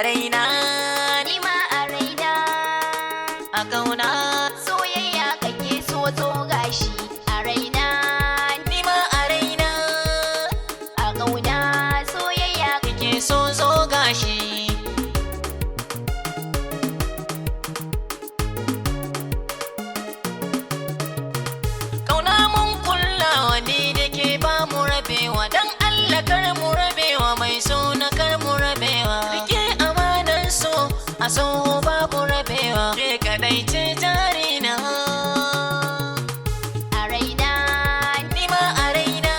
raina, ni ma a raina. a kauna, Soyayya kake so zo gashi a raina. ni ma a raina, A ƙauna soyayya kake so zo gashi. Kauna mun kullawa ni da ke ba mu rabewa, dan Allah kar mu rabewa, mai so na kar mu rabewa. Rike amanar so, a so babu rabewa, ke kadai ce jarina. a raina. Ni ma a raina,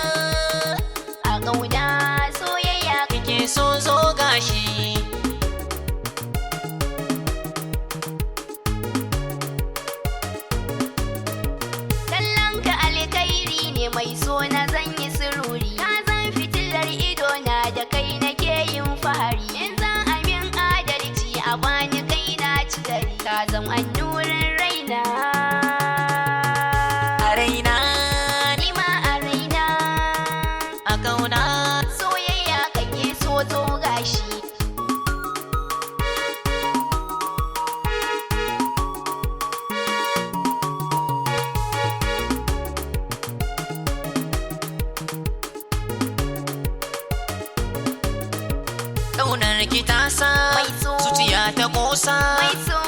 A ƙauna soyayya kake so zo gashi. kallon ka alkhairi ne mai so na zan yi sururi. Ka zan fitilar ido na da kai nake yin fahari. In za a min adalci a bani kai na ci gari. Ka zan annurin raina. A raina, Ni ma a raina. a kauna, Soyayya kake so zo gashi. ƙaunar ki ta sa Mai so. zuciya ta ƙosa. Mai so